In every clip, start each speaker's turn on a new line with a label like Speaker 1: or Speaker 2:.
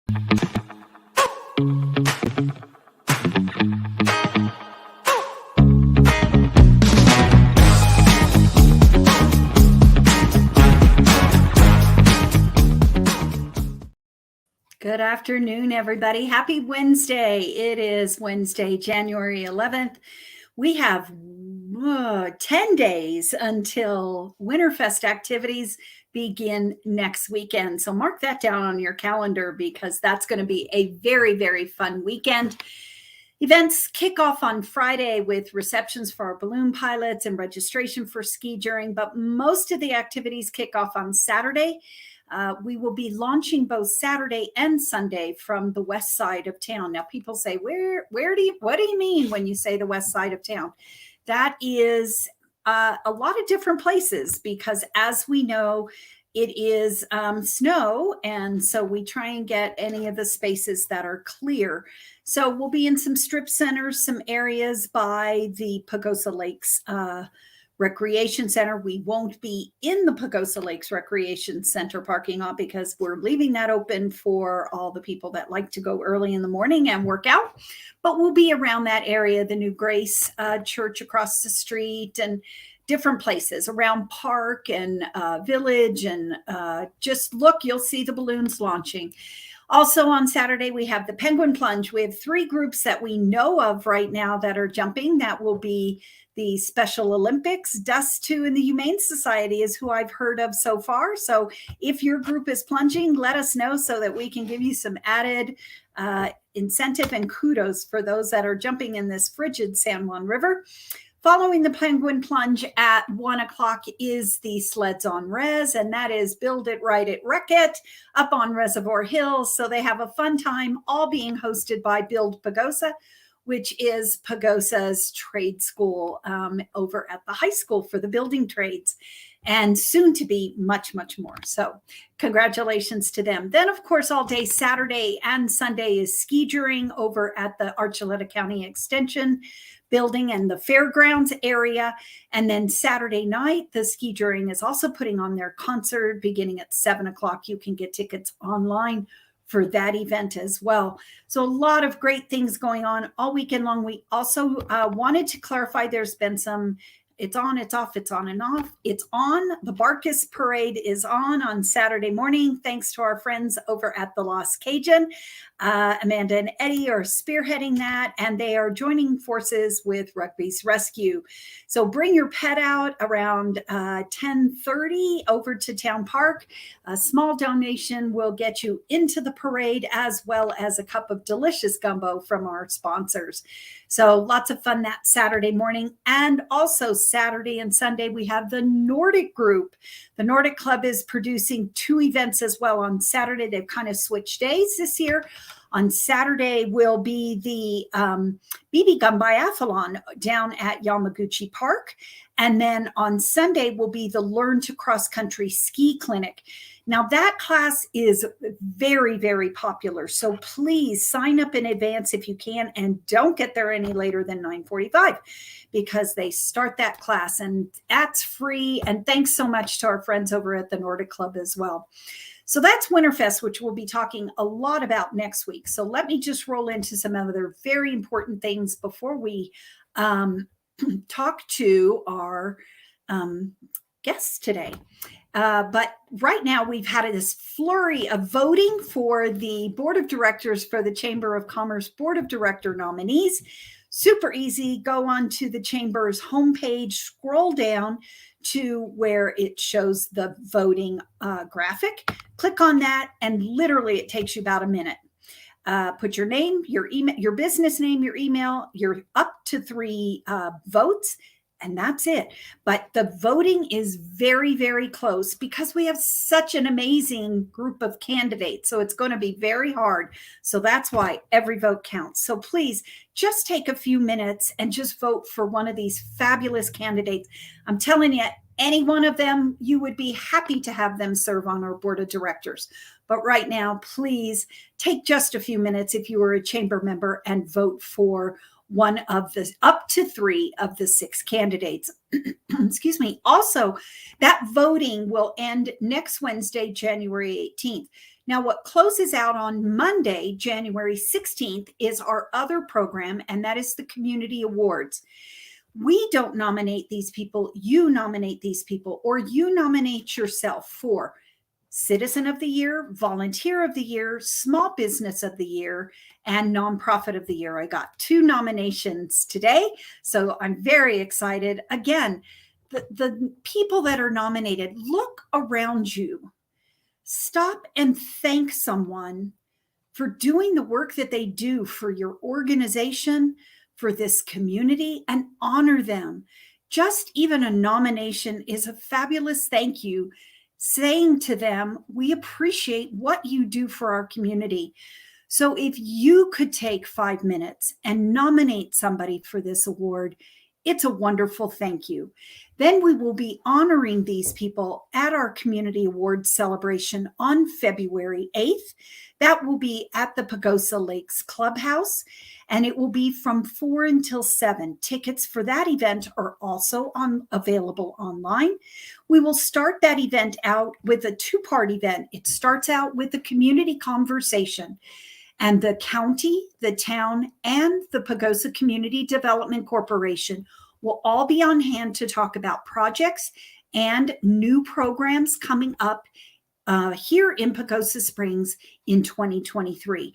Speaker 1: Good afternoon, everybody. Happy Wednesday. It is Wednesday, January 11th. We have 10 days until Winterfest activities begin next weekend. So mark that down on your calendar because that's going to be a very, very fun weekend. Events kick off on Friday with receptions for our balloon pilots and registration for ski juring, but most of the activities kick off on Saturday. We will be launching both Saturday and Sunday from the west side of town. Now, people say, what do you mean when you say the west side of town? That is a lot of different places because, as we know, it is snow, and so we try and get any of the spaces that are clear. So we'll be in some strip centers, some areas by the Pagosa Lakes Recreation Center. We won't be in the Pagosa Lakes Recreation Center parking lot because we're leaving that open for all the people that like to go early in the morning and work out. But we'll be around that area, the New Grace Church across the street and different places around Park and Village. And just look, you'll see the balloons launching. Also on Saturday, we have the Penguin Plunge. We have 3 groups that we know of right now that are jumping. That will be the Special Olympics. Dust 2 in the Humane Society is who I've heard of so far. So if your group is plunging, let us know so that we can give you some added incentive and kudos for those that are jumping in this frigid San Juan River. Following the Penguin Plunge at 1 o'clock is the Sleds on Res, and that is Build It, Ride It, Wreck It up on Reservoir Hills. So they have a fun time, all being hosted by Build Pagosa, which is Pagosa's trade school over at the high school for the building trades, and soon to be much, much more. So congratulations to them. Then, of course, all day Saturday and Sunday is ski juring over at the Archuleta County Extension building and the fairgrounds area. And then Saturday night, the ski juring is also putting on their concert beginning at 7 o'clock. You can get tickets online for that event as well. So a lot of great things going on all weekend long. We also wanted to clarify there's been some, it's on, it's off, it's on and off. It's on. The Barkus Parade is on Saturday morning, thanks to our friends over at the Lost Cajun. Amanda and Eddie are spearheading that, and they are joining forces with Rugby's Rescue. So bring your pet out around 10:30 over to Town Park. A small donation will get you into the parade, as well as a cup of delicious gumbo from our sponsors. So lots of fun that Saturday morning. And also Saturday and Sunday, we have the Nordic group. The Nordic Club is producing 2 events as well. On Saturday, they've kind of switched days this year. On Saturday will be the BB Gun Biathlon down at Yamaguchi Park. And then on Sunday will be the Learn to Cross Country Ski Clinic. Now that class is very, very popular. So please sign up in advance if you can, and don't get there any later than 9:45 because they start that class, and that's free. And thanks so much to our friends over at the Nordic Club as well. So that's Winterfest, which we'll be talking a lot about next week. So let me just roll into some other very important things before we talk to our guests today. But right now we've had this flurry of voting for the board of directors for the Chamber of Commerce board of director nominees. Super easy. Go on to the Chamber's homepage, scroll down to where it shows the voting graphic. Click on that, and literally it takes you about a minute. Put your name, your email, your business name, your email, your up to 3 votes, and that's it. But the voting is very, very close because we have such an amazing group of candidates. So it's going to be very hard. So that's why every vote counts. So please just take a few minutes and just vote for one of these fabulous candidates. I'm telling you, any one of them, you would be happy to have them serve on our board of directors. But right now, please take just a few minutes if you are a chamber member and vote for one of the up to 3 of the 6 candidates. Excuse me. Also, that voting will end next Wednesday, January 18th. Now, what closes out on Monday, January 16th, is our other program, and that is the Community Awards. We don't nominate these people, you nominate these people, or you nominate yourself for Citizen of the Year, Volunteer of the Year, Small Business of the Year, and Nonprofit of the Year. I got 2 nominations today, so I'm very excited. Again, the people that are nominated, look around you. Stop and thank someone for doing the work that they do for your organization, for this community, and honor them. Just even a nomination is a fabulous thank you, saying to them, we appreciate what you do for our community. So if you could take 5 minutes and nominate somebody for this award, it's a wonderful thank you. Then we will be honoring these people at our Community Awards celebration on February 8th. That will be at the Pagosa Lakes Clubhouse, and it will be from 4 until 7. Tickets for that event are also available online. We will start that event out with a 2-part event. It starts out with a community conversation, and the county, the town, and the Pagosa Community Development Corporation will all be on hand to talk about projects and new programs coming up here in Pagosa Springs in 2023.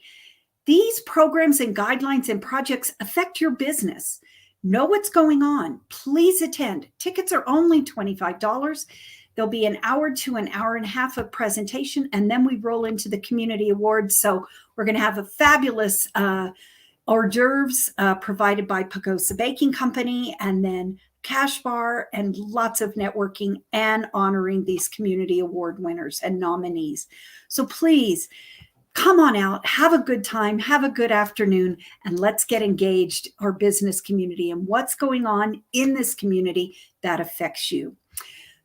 Speaker 1: These programs and guidelines and projects affect your business. Know what's going on. Please attend. Tickets are only $25. There'll be an hour to an hour and a half of presentation, and then we roll into the Community Awards. So we're going to have a fabulous hors d'oeuvres provided by Pagosa Baking Company, and then cash bar and lots of networking and honoring these Community Award winners and nominees. So please come on out, have a good time, have a good afternoon, and let's get engaged, our business community, and what's going on in this community that affects you.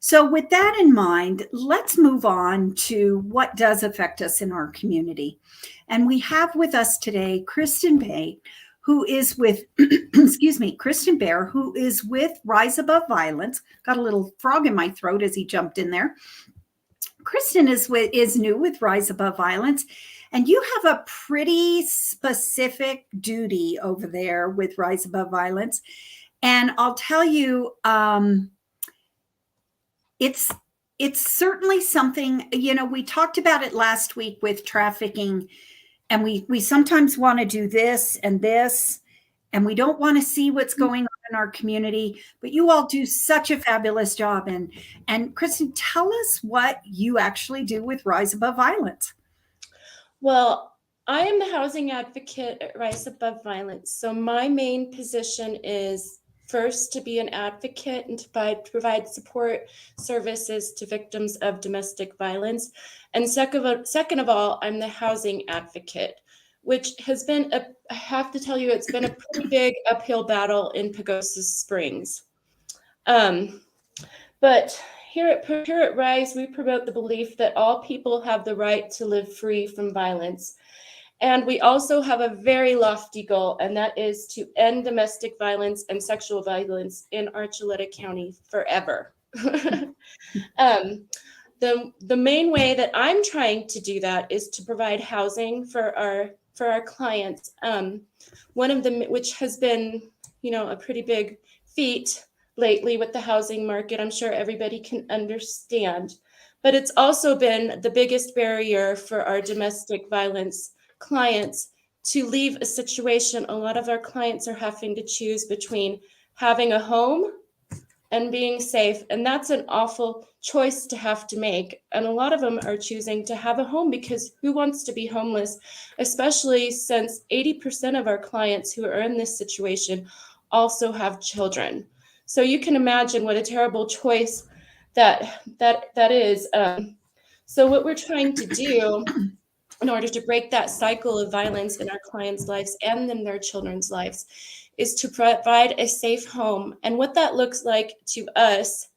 Speaker 1: So with that in mind, let's move on to what does affect us in our community. And we have with us today Kristen Bair, who is with, Kristen Bair, who is with Rise Above Violence. Got a little frog in my throat as he jumped in there. Kristen is new with Rise Above Violence, and you have a pretty specific duty over there with Rise Above Violence. And I'll tell you, it's certainly something, we talked about it last week with trafficking, and we sometimes want to do this, and we don't want to see what's going on in our community, but you all do such a fabulous job. And Kristen, tell us what you actually do with Rise Above Violence.
Speaker 2: Well, I am the housing advocate at Rise Above Violence. So my main position is first to be an advocate and to provide support services to victims of domestic violence. And second of all, I'm the housing advocate, which has been, I have to tell you, it's been a pretty big uphill battle in Pagosa Springs. But here at Rise, we promote the belief that all people have the right to live free from violence. And we also have a very lofty goal, and that is to end domestic violence and sexual violence in Archuleta County forever. The main way that I'm trying to do that is to provide housing for our clients. One of them, which has been, a pretty big feat lately with the housing market, I'm sure everybody can understand. But it's also been the biggest barrier for our domestic violence clients to leave a situation. A lot of our clients are having to choose between having a home and being safe, and that's an awful choice to have to make. And a lot of them are choosing to have a home, because who wants to be homeless, especially since 80% of our clients who are in this situation also have children. So you can imagine what a terrible choice that is. So what we're trying to do in order to break that cycle of violence in our clients' lives and in their children's lives is to provide a safe home. And what that looks like to us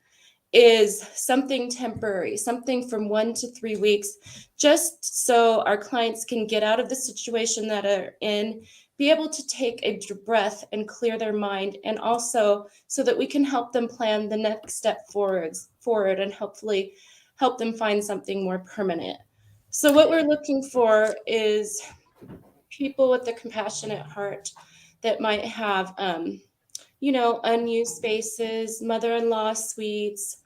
Speaker 2: is something temporary, something from 1 to 3 weeks, just so our clients can get out of the situation that are in, be able to take a breath and clear their mind, and also so that we can help them plan the next step forward and hopefully help them find something more permanent. So what we're looking for is people with a compassionate heart that might have, unused spaces, mother-in-law suites,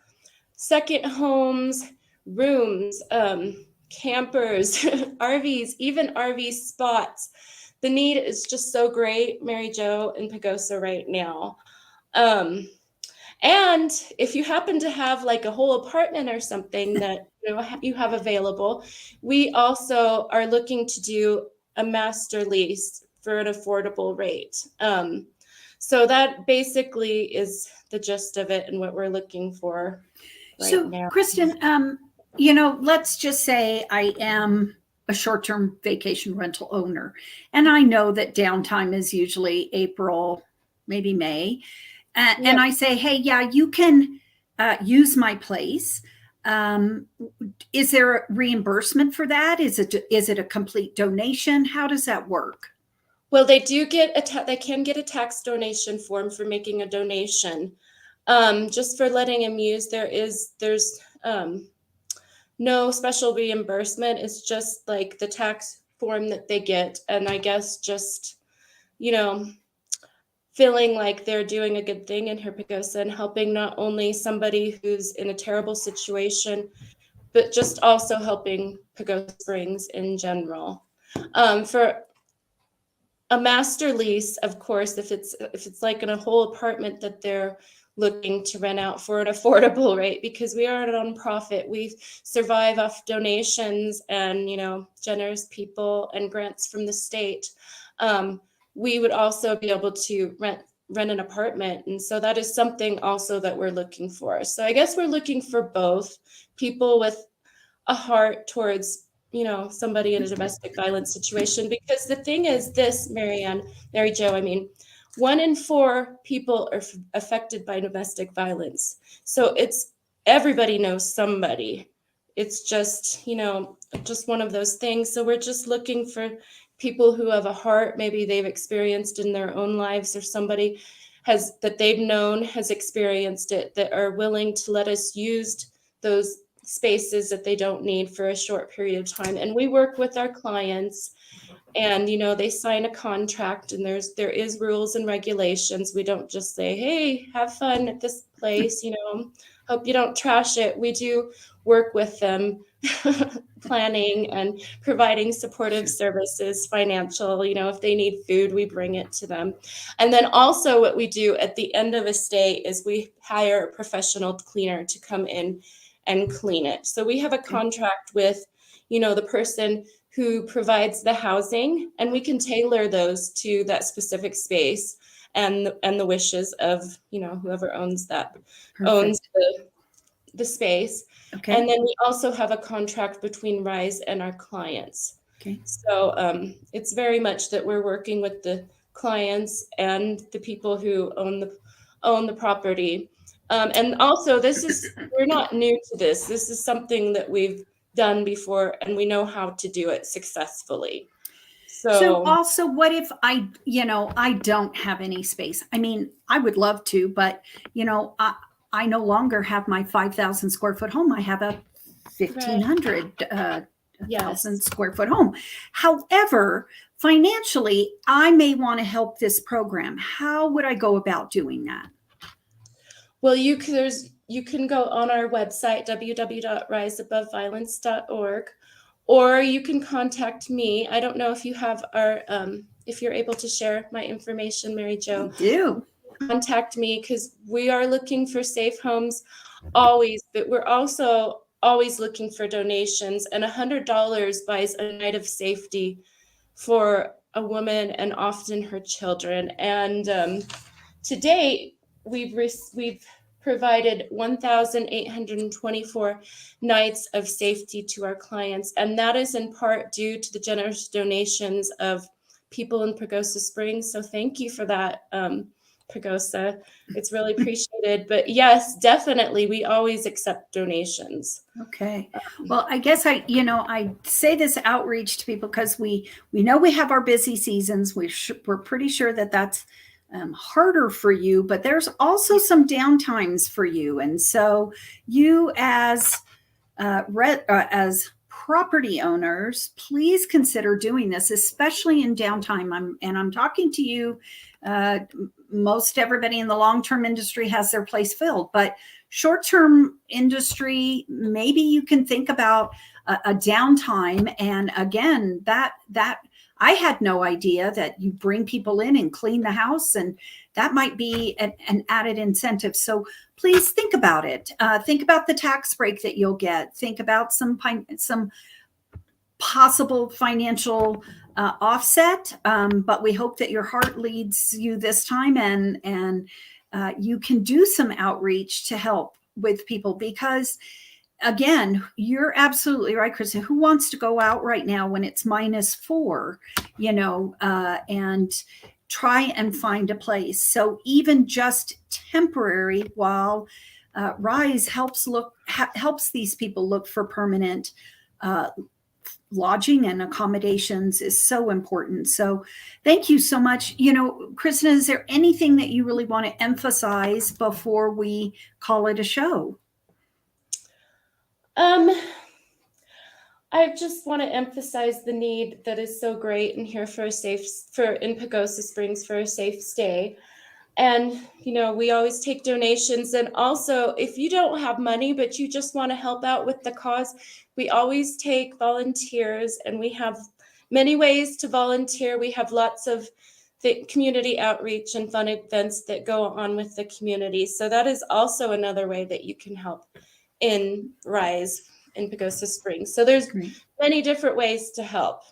Speaker 2: second homes, rooms, campers, RVs, even RV spots. The need is just so great, Mary Jo, in Pagosa right now. And if you happen to have like a whole apartment or something that you have available, we also are looking to do a master lease for an affordable rate. So that basically is the gist of it and what we're looking for right now.
Speaker 1: Kristen, let's just say I am a short-term vacation rental owner, and I know that downtime is usually April, maybe May. And I say, hey, yeah, you can use my place. Is there a reimbursement for that? Is it a complete donation? How does that work?
Speaker 2: Well, they do they can get a tax donation form for making a donation. Just for letting them use, there's no special reimbursement. It's just like the tax form that they get, and I guess just feeling like they're doing a good thing in Pagosa and helping not only somebody who's in a terrible situation, but just also helping Pagosa Springs in general. For a master lease, of course, if it's like in a whole apartment that they're looking to rent out for an affordable rate, because we are a nonprofit, we survive off donations and generous people and grants from the state. We would also be able to rent an apartment, and so that is something also that we're looking for. So I guess we're looking for both people with a heart towards somebody in a domestic violence situation, because the thing is this, Mary Jo, I mean, 1 in 4 people are affected by domestic violence. So it's everybody knows somebody. It's just just one of those things. So we're just looking for people who have a heart, maybe they've experienced in their own lives, or somebody that they've known has experienced it, that are willing to let us use those spaces that they don't need for a short period of time. And we work with our clients, and they sign a contract, and there is rules and regulations. We don't just say, hey, have fun at this place, hope you don't trash it. We do work with them, planning and providing supportive services, financial, if they need food, we bring it to them. And then also what we do at the end of a stay is we hire a professional cleaner to come in and clean it. So we have a contract with, the person who provides the housing, and we can tailor those to that specific space and the wishes of, whoever owns the space. Okay. And then we also have a contract between Rise and our clients. Okay. So it's very much that we're working with the clients and the people who own the property. And also, we're not new to this. This is something that we've done before, and we know how to do it successfully.
Speaker 1: So also, what if I don't have any space? I mean, I would love to, but I no longer have my 5,000 square foot home. I have a 1,500 1,000 square foot home. However, financially, I may want to help this program. How would I go about doing that?
Speaker 2: Well, you can go on our website, www.riseaboveviolence.org, or you can contact me. I don't know if you have if you're able to share my information, Mary Jo.
Speaker 1: I do.
Speaker 2: Contact me, because we are looking for safe homes always, but we're also always looking for donations, and $100 buys a night of safety for a woman and often her children. And to date, we've provided 1,824 nights of safety to our clients, and that is in part due to the generous donations of people in Pagosa Springs. So thank you for that, Pagosa. It's really appreciated. But yes, definitely, we always accept donations.
Speaker 1: Okay. Well, I guess I say this outreach to people because we know we have our busy seasons. We're pretty sure that that's harder for you, but there's also some downtimes for you. And so you as property owners, please consider doing this, especially in downtime. I'm talking to you. Most everybody in the long-term industry has their place filled, but short-term industry, maybe you can think about a downtime. And again, that I had no idea that you bring people in and clean the house, and that might be an added incentive. So please think about it. Think about the tax break that you'll get. Think about some possible financial offset. But we hope that your heart leads you this time, and you can do some outreach to help with people, because again, you're absolutely right, Kristen. Who wants to go out right now when it's -4, and try and find a place? So even just temporary, while Rise helps these people look for permanent lodging and accommodations, is so important. So thank you so much. Kristen, is there anything that you really want to emphasize before we call it a show?
Speaker 2: I just want to emphasize the need that is so great in here in Pagosa Springs for a safe stay. And, we always take donations. And also, if you don't have money, but you just want to help out with the cause, we always take volunteers, and we have many ways to volunteer. We have lots of community outreach and fun events that go on with the community. So that is also another way that you can help in Rise in Pagosa Springs. So there's many different ways to help.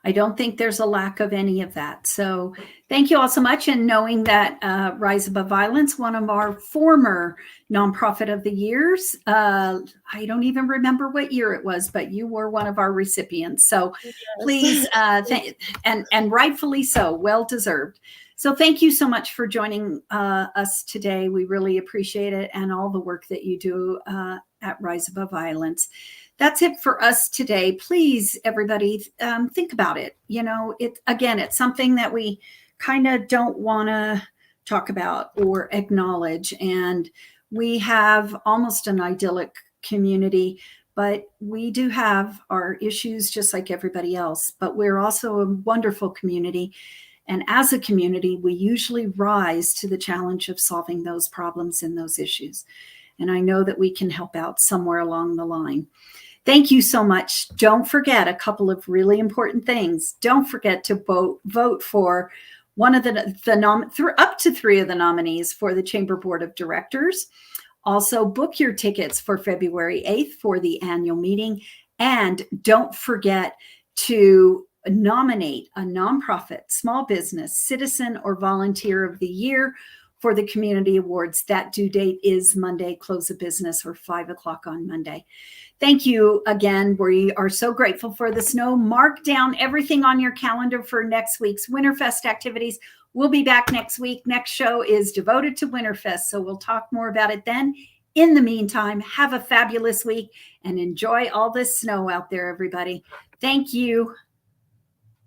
Speaker 1: I don't think there's a lack of any of that. So thank you all so much. And knowing that Rise Above Violence, one of our former nonprofit of the years, I don't even remember what year it was, but you were one of our recipients. So yes. Please, and rightfully so, well deserved. So thank you so much for joining us today. We really appreciate it, and all the work that you do at Rise Above Violence. That's it for us today. Please, everybody, think about it. It's something that we kind of don't want to talk about or acknowledge. And we have almost an idyllic community, but we do have our issues just like everybody else. But we're also a wonderful community. And as a community, we usually rise to the challenge of solving those problems and those issues. And I know that we can help out somewhere along the line. Thank you so much. Don't forget a couple of really important things. Don't forget to vote for one of up to 3 of the nominees for the Chamber Board of Directors. Also, book your tickets for February 8th for the annual meeting. And don't forget to nominate a nonprofit, small business, citizen, or volunteer of the year for the community awards. That due date is Monday, close of business, or 5 o'clock on Monday. Thank you again. We are so grateful for the snow. Mark down everything on your calendar for next week's Winterfest activities. We'll be back next week. Next show is devoted to Winterfest, so we'll talk more about it then. In the meantime, have a fabulous week and enjoy all this snow out there, everybody. Thank you.